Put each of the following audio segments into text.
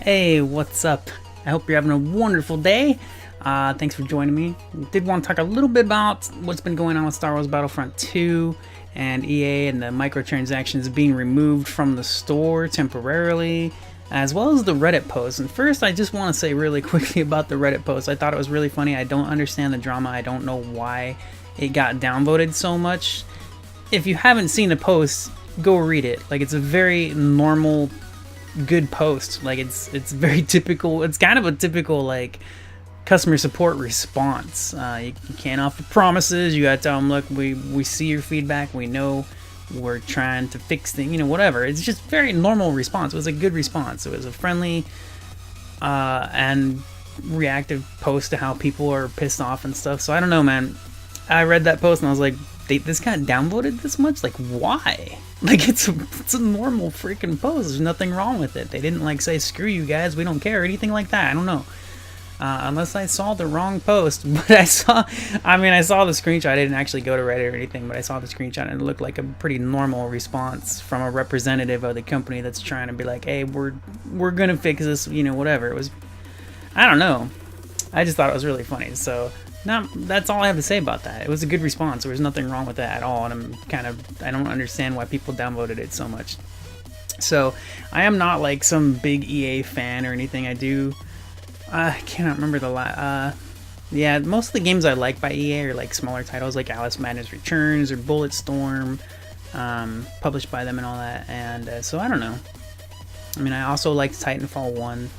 Hey, what's up? I hope you're having a wonderful day. Thanks for joining me. Did want to talk a little bit about what's been going on with Star Wars Battlefront 2 and EA and the microtransactions being removed from the store temporarily, as well as the Reddit post. And first, I just want to say really quickly about the Reddit post. I thought it was really funny. I don't understand the drama. I don't know why it got downvoted so much. If you haven't seen the post, go read it. Like, it's a very normal, good post. Like, it's very typical. It's kind of a typical like customer support response. You can't offer promises. You gotta tell them, look, we see your feedback, we know, we're trying to fix things, whatever. It's just very normal response. It was a good response. It was a friendly and reactive post to how people are pissed off and stuff. So I don't know, man. I read that post and I was like, this got downvoted this much? Like, why? Like, it's a normal freaking post. There's nothing wrong with it. They didn't like say, screw you guys, we don't care, or anything like that. I don't know. Unless I saw the wrong post. But I saw the screenshot. I didn't actually go to Reddit or anything, but I saw the screenshot and it looked like a pretty normal response from a representative of the company that's trying to be like, hey, we're gonna fix this, whatever. It was, I don't know. I just thought it was really funny. So that's all I have to say about that. It was a good response. There was nothing wrong with that at all, and I don't understand why people downvoted it so much. So I am not like some big EA fan or anything. I cannot remember yeah, most of the games I like by EA are like smaller titles like Alice Madness Returns or Bulletstorm, published by them and all that. And so I don't know. I mean, I also liked Titanfall 1.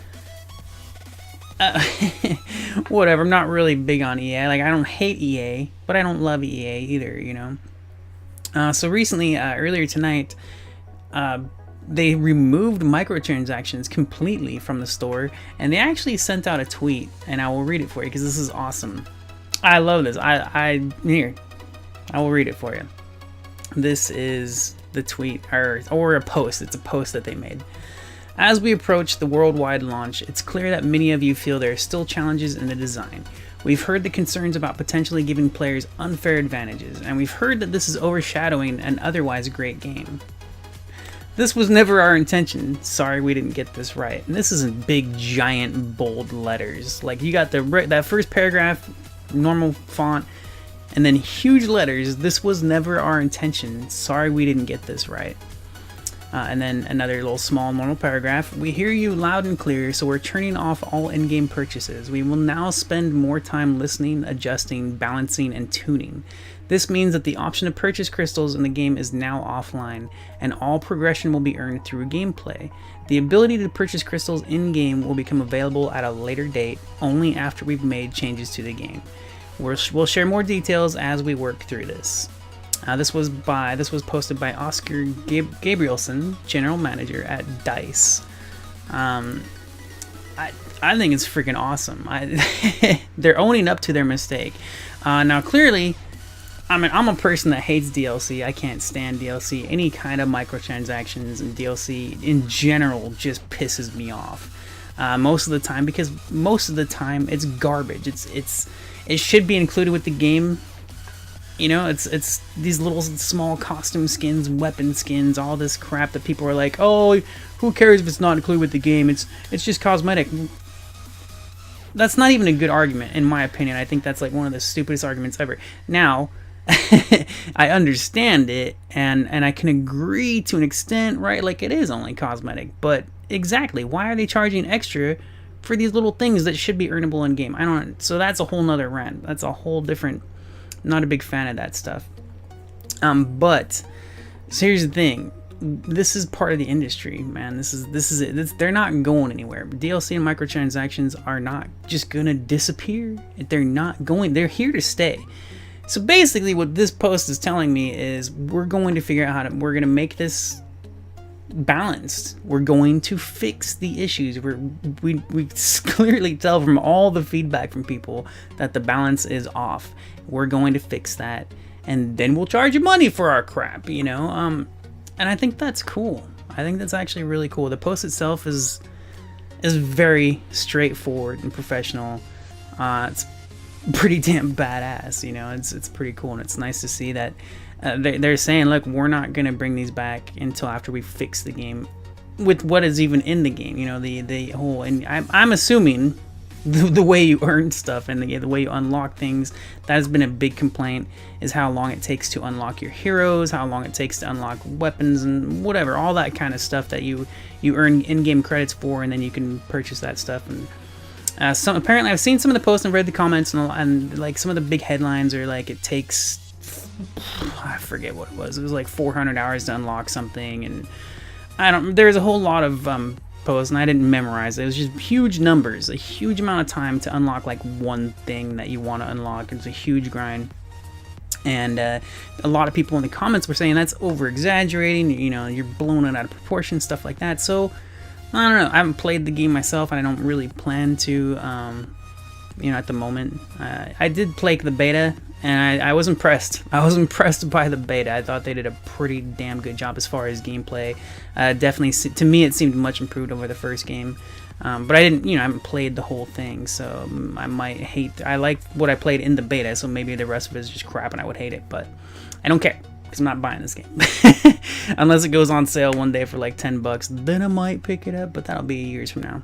Whatever, I'm not really big on EA. Like, I don't hate EA, but I don't love EA either, So recently, earlier tonight, they removed microtransactions completely from the store, and they actually sent out a tweet, and I will read it for you because this is awesome. I love this. Here, I will read it for you. This is the tweet, or a post. It's a post that they made. As we approach the worldwide launch, it's clear that many of you feel there are still challenges in the design. We've heard the concerns about potentially giving players unfair advantages, and we've heard that this is overshadowing an otherwise great game. This was never our intention. Sorry we didn't get this right. And this is in big, giant, bold letters. Like, you got that first paragraph, normal font, and then huge letters. This was never our intention. Sorry we didn't get this right. And then another little small normal paragraph. We hear you loud and clear, so we're turning off all in-game purchases. We will now spend more time listening, adjusting, balancing, and tuning. This means that the option to purchase crystals in the game is now offline, and all progression will be earned through gameplay. The ability to purchase crystals in-game will become available at a later date, only after we've made changes to the game. We'll share more details as we work through this. This was posted by Oscar Gabrielson, general manager at DICE. I think it's freaking awesome. They're owning up to their mistake. Now, clearly, I'm a person that hates DLC. I can't stand DLC. Any kind of microtransactions and DLC in general just pisses me off. Most of the time, because most of the time it's garbage. It should be included with the game. It's these little small costume skins, weapon skins, all this crap that people are like, oh, who cares if it's not included with the game? It's just cosmetic. That's not even a good argument, in my opinion. I think that's like one of the stupidest arguments ever. Now, I understand it, and I can agree to an extent, right? Like, it is only cosmetic, but exactly, why are they charging extra for these little things that should be earnable in game? So that's a whole nother rant. That's a whole different. Not a big fan of that stuff. But so here's the thing. This is part of the industry, man. This is it. They're not going anywhere. DLC and microtransactions are not just gonna disappear. They're not going. They're here to stay. So basically, what this post is telling me is we're going to figure out we're gonna make this balanced. We're going to fix the issues. We clearly tell from all the feedback from people that the balance is off. We're going to fix that, and then we'll charge you money for our crap, And I think that's cool. I think that's actually really cool. The post itself is very straightforward and professional. It's pretty damn badass, It's pretty cool, and it's nice to see that they're saying, look, we're not going to bring these back until after we fix the game with what is even in the game, you know, the whole, and I'm assuming the way you earn stuff and the way you unlock things, that has been a big complaint, is how long it takes to unlock your heroes, how long it takes to unlock weapons and whatever, all that kind of stuff that you earn in-game credits for, and then you can purchase that stuff. And apparently I've seen some of the posts and read the comments, and like some of the big headlines are like, it takes, I forget what it was like 400 hours to unlock something, and there's a whole lot of posts, and I didn't memorize it. It was just huge numbers, a huge amount of time to unlock like one thing that you want to unlock. It's a huge grind, and a lot of people in the comments were saying that's over exaggerating, you know, you're blowing it out of proportion, stuff like that. So I don't know, I haven't played the game myself, and I don't really plan to, you know, at the moment. I did play the beta, and I was impressed. I was impressed by the beta. I thought they did a pretty damn good job as far as gameplay. Definitely, to me, it seemed much improved over the first game. But I didn't, you know, I haven't played the whole thing, so I might hate. I liked what I played in the beta, so maybe the rest of it is just crap, and I would hate it. But I don't care, because I'm not buying this game unless it goes on sale one day for like $10. Then I might pick it up, but that'll be years from now.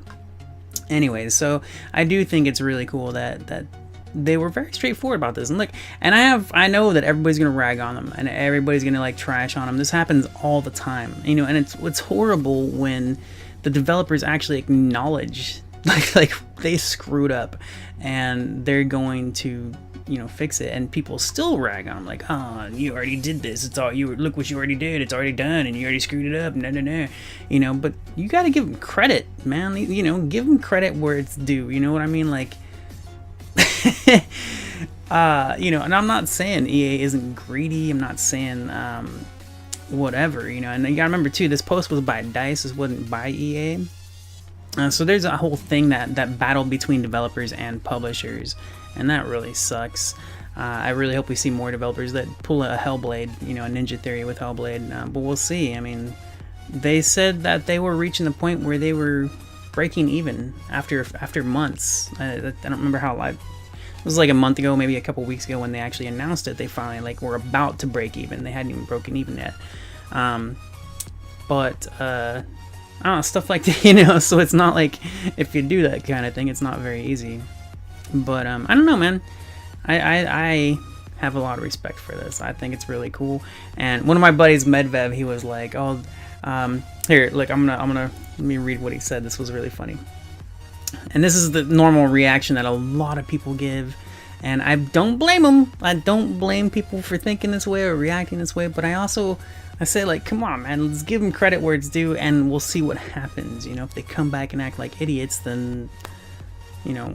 Anyways, so I do think it's really cool that they were very straightforward about this. And look, and I know that everybody's gonna rag on them, and everybody's gonna like trash on them. This happens all the time, you know, and it's horrible when the developers actually acknowledge like they screwed up, and they're going to, you know, fix it, and people still rag on them like, oh, you already did this, it's all you, look what you already did, it's already done, and you already screwed it up, no, you know. But you got to give them credit, man, you know, give them credit where it's due, you know what I mean? Like you know, and I'm not saying EA isn't greedy, I'm not saying whatever, you know. And you gotta remember too, this post was by DICE, this wasn't by EA. So there's a whole thing, that battle between developers and publishers, and that really sucks. I really hope we see more developers that pull a Hellblade, you know, a Ninja Theory with Hellblade, but we'll see. I mean, they said that they were reaching the point where they were breaking even after months. I don't remember how live. It was like a month ago, maybe a couple weeks ago, when they actually announced it. They finally like were about to break even. They hadn't even broken even yet. But I don't know, stuff like that, you know. So it's not like, if you do that kind of thing, it's not very easy. But I don't know, man. I have a lot of respect for this. I think it's really cool. And one of my buddies, Medvev, he was like, "Oh, here, look, I'm gonna let me read what he said. This was really funny." And this is the normal reaction that a lot of people give, and I don't blame them. I don't blame people for thinking this way or reacting this way, but I say, like, come on, man, let's give them credit where it's due, and we'll see what happens. You know, if they come back and act like idiots, then, you know,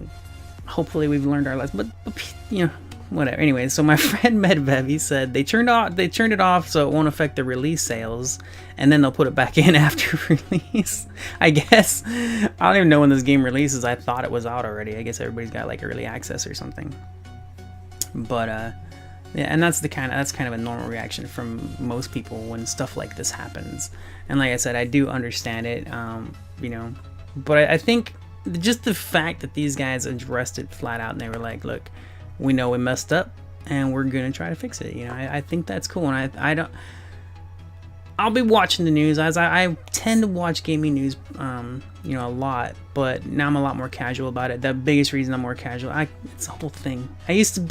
hopefully we've learned our lesson. But you know, whatever. Anyway, so my friend Medvev, he said they turned it off so it won't affect the release sales, and then they'll put it back in after release. I guess I don't even know when this game releases. I thought it was out already. I guess everybody's got like early access or something. But yeah, and that's kind of a normal reaction from most people when stuff like this happens. And like I said, I do understand it, you know, but I think just the fact that these guys addressed it flat out, and they were like, look, we know we messed up, and we're gonna try to fix it. You know, I think that's cool, and I'll be watching the news, as I tend to watch gaming news, you know, a lot, but now I'm a lot more casual about it. The biggest reason I'm more casual, it's the whole thing. I used to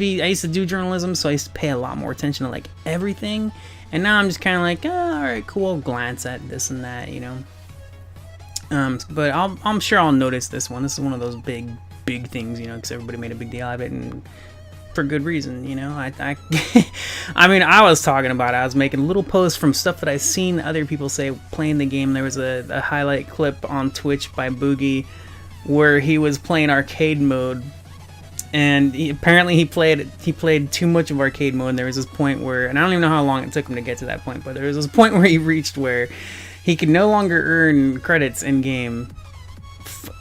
do journalism, so I used to pay a lot more attention to like everything, and now I'm just kind of like, oh, all right, cool, I'll glance at this and that, you know. But I'm sure I'll notice this one. This is one of those big things, you know, because everybody made a big deal out of it, and for good reason, you know. I mean, I was talking about it. I was making little posts from stuff that I've seen other people say playing the game. There was a highlight clip on Twitch by Boogie where he was playing arcade mode, and apparently he played too much of arcade mode, and there was this point where, and I don't even know how long it took him to get to that point, but there was this point where he reached where he could no longer earn credits in game.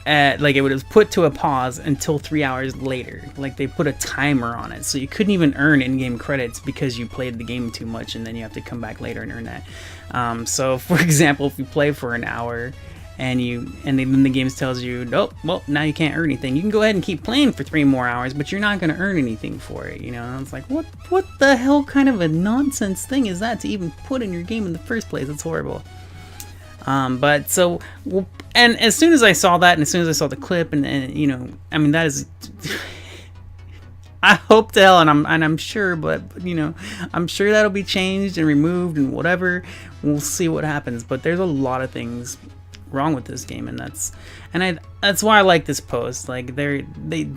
Like, it was put to a pause until 3 hours later. Like, they put a timer on it, so you couldn't even earn in-game credits because you played the game too much, and then you have to come back later and earn that. So for example, if you play for an hour and then the game tells you, nope, well, now you can't earn anything, you can go ahead and keep playing for 3 more hours, but you're not going to earn anything for it, you know. And it's like, what the hell kind of a nonsense thing is that to even put in your game in the first place? It's horrible. But so, and as soon as I saw that, and as soon as I saw the clip, and you know, I mean, that is. I hope to hell, and I'm sure, but you know, I'm sure that'll be changed and removed and whatever. We'll see what happens. But there's a lot of things wrong with this game, and that's why I like this post. Like they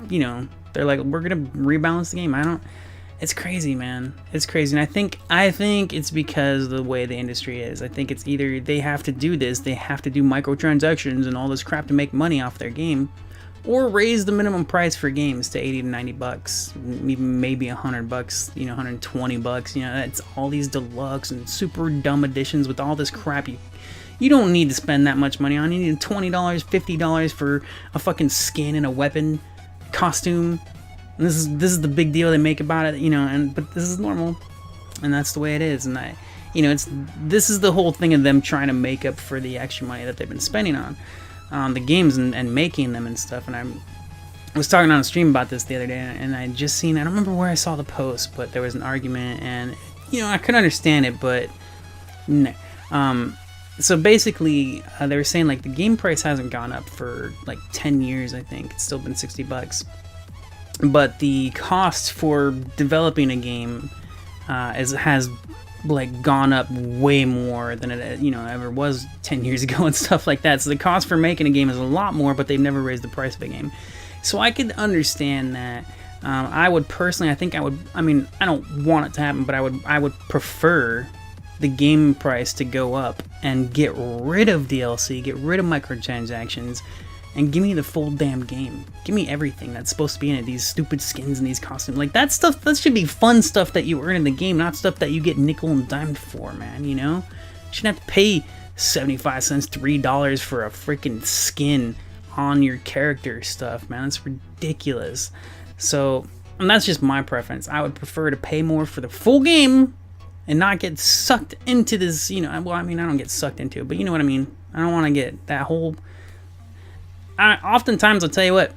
you know, they're like, we're gonna rebalance the game. It's crazy, man. It's crazy, and I think it's because of the way the industry is. I think it's either they have to do this, they have to do microtransactions and all this crap to make money off their game, or raise the minimum price for games to 80 to 90 bucks, even maybe $100, you know, 120 bucks. You know, it's all these deluxe and super dumb editions with all this crap you don't need to spend that much money on. You need $20, $50 for a fucking skin and a weapon costume. And this is the big deal they make about it, you know. But this is normal, and that's the way it is. And you know, this is the whole thing of them trying to make up for the extra money that they've been spending on the games and making them and stuff. And I was talking on a stream about this the other day, and I just seen, I don't remember where I saw the post, but there was an argument, and you know, I couldn't understand it, but no. So basically, they were saying like the game price hasn't gone up for like 10 years. I think it's still been $60, but the cost for developing a game has like gone up way more than it, you know, ever was 10 years ago and stuff like that. So the cost for making a game is a lot more, but they've never raised the price of a game. So I could understand that. I would personally, I mean, I don't want it to happen, but I would prefer the game price to go up and get rid of DLC, get rid of microtransactions, and give me the full damn game. Give me everything that's supposed to be in it. These stupid skins and these costumes. Like, that stuff, that should be fun stuff that you earn in the game, not stuff that you get nickel and dimed for, man, you know? You shouldn't have to pay 75 cents, $3 for a freaking skin on your character stuff, man. That's ridiculous. So, and that's just my preference. I would prefer to pay more for the full game and not get sucked into this, you know, well, I mean, I don't get sucked into it, but you know what I mean? I don't want to get that whole... oftentimes, I'll tell you what,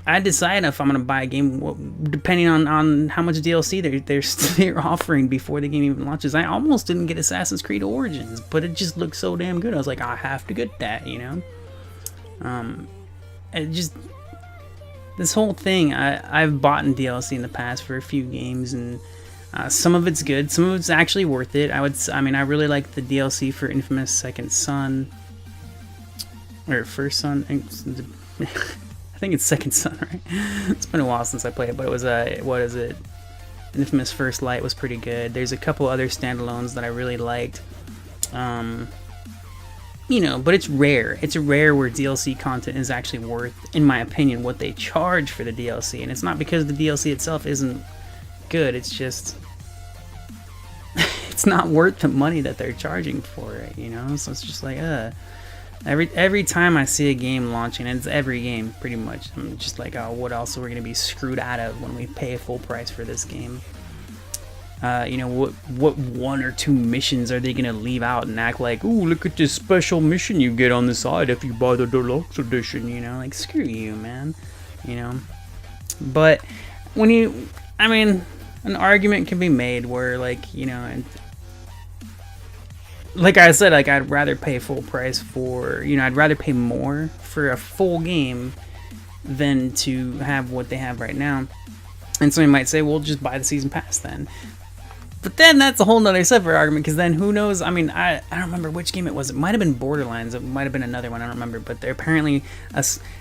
I decide if I'm going to buy a game depending on how much DLC they're offering before the game even launches. I almost didn't get Assassin's Creed Origins, but it just looked so damn good. I was like, I have to get that, you know? It just... This whole thing, I've bought in DLC in the past for a few games, and some of it's good, some of it's actually worth it. I mean, I really like the DLC for Infamous Second Son, or First Son. I think it's Second Son, right? It's been a while since I played it, but it was what is it? Infamous First Light was pretty good. There's a couple other standalones that I really liked. You know, but it's rare. It's rare where DLC content is actually worth, in my opinion, what they charge for the DLC. And it's not because the DLC itself isn't good. It's just... it's not worth the money that they're charging for it, you know? So it's just like, Every time I see a game launching, and it's every game, pretty much, I'm just like, oh, what else are we going to be screwed out of when we pay full price for this game? You know, what one or two missions are they going to leave out and act like, ooh, look at this special mission you get on the side if you buy the deluxe edition, you know? Like, screw you, man, you know? But when I mean, an argument can be made where, like, you know, and like I said, like, I'd rather pay full price for, you know, I'd rather pay more for a full game than to have what they have right now. And somebody might say, well, just buy the season pass then. But then that's a whole nother separate argument, because then who knows? I mean, I don't remember which game it was. It might have been Borderlands. It might have been another one. I don't remember. But they're apparently...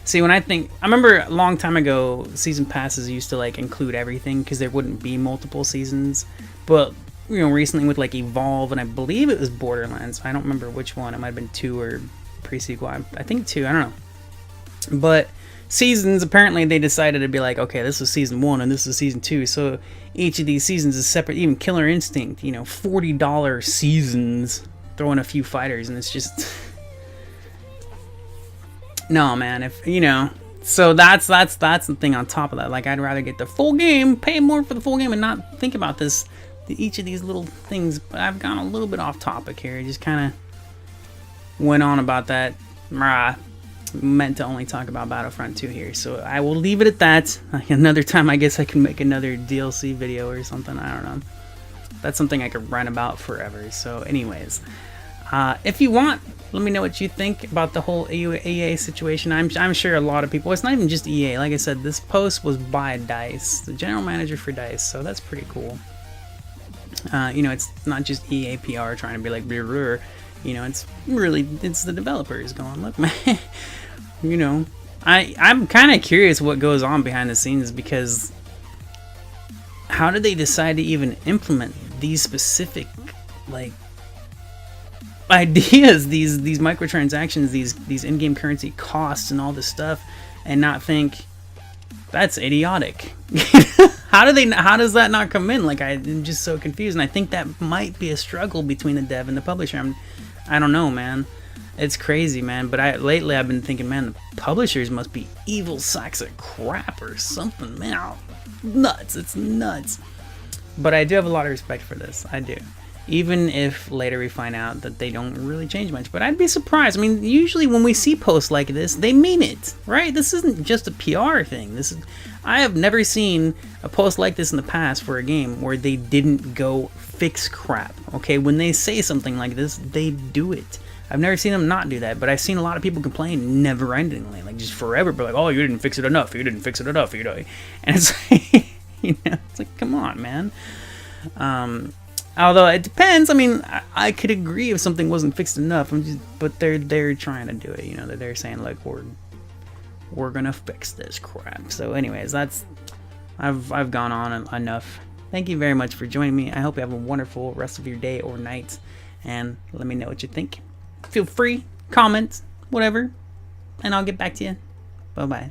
See, when I remember a long time ago, season passes used to, like, include everything, because there wouldn't be multiple seasons. But, you know, recently with, like, Evolve, and I believe it was Borderlands. I don't remember which one. It might have been 2 or pre-sequel. I think 2. I don't know. But... seasons, apparently they decided to be like, okay, this is season 1 and this is season 2, so each of these seasons is separate. Even Killer Instinct, you know, $40 seasons, throw in a few fighters, and it's just no, man. If you know, so that's the thing on top of that. Like, I'd rather get the full game, pay more for the full game, and not think about each of these little things. But I've gone a little bit off topic here. I just kind of went on about that. Meant to only talk about Battlefront 2 here, so I will leave it at that. Another time, I guess I can make another DLC video or something. I don't know. That's something I could rant about forever. So anyways, If you want, let me know what you think about the whole EA situation. I'm sure a lot of people, it's not even just EA, like I said, this post was by DICE, the general manager for DICE, so that's pretty cool. You know, it's not just EA PR trying to be like, blur, blur. You know, it's the developers going, look, man, you know, I'm kind of curious what goes on behind the scenes, because how did they decide to even implement these specific, like, ideas, these microtransactions, these in-game currency costs and all this stuff, and not think that's idiotic? How does that not come in? Like, I'm just so confused, and I think that might be a struggle between the dev and the publisher. I don't know, man. It's crazy, man. But lately I've been thinking, man, the publishers must be evil sacks of crap or something, man. Nuts. It's nuts. But I do have a lot of respect for this. I do. Even if later we find out that they don't really change much. But I'd be surprised. I mean, usually when we see posts like this, they mean it, right? This isn't just a PR thing. I have never seen a post like this in the past for a game where they didn't go fix crap, okay? When they say something like this, they do it. I've never seen them not do that, but I've seen a lot of people complain never-endingly, like just forever, but like, oh, you didn't fix it enough, you didn't fix it enough, you know? And it's like, you know, it's like, come on, man. Although it depends. I mean, I could agree if something wasn't fixed enough. But they're trying to do it. You know, they're saying like we're gonna fix this crap. So, anyways, I've gone on enough. Thank you very much for joining me. I hope you have a wonderful rest of your day or night, and let me know what you think. Feel free, comment, whatever, and I'll get back to you. Bye bye.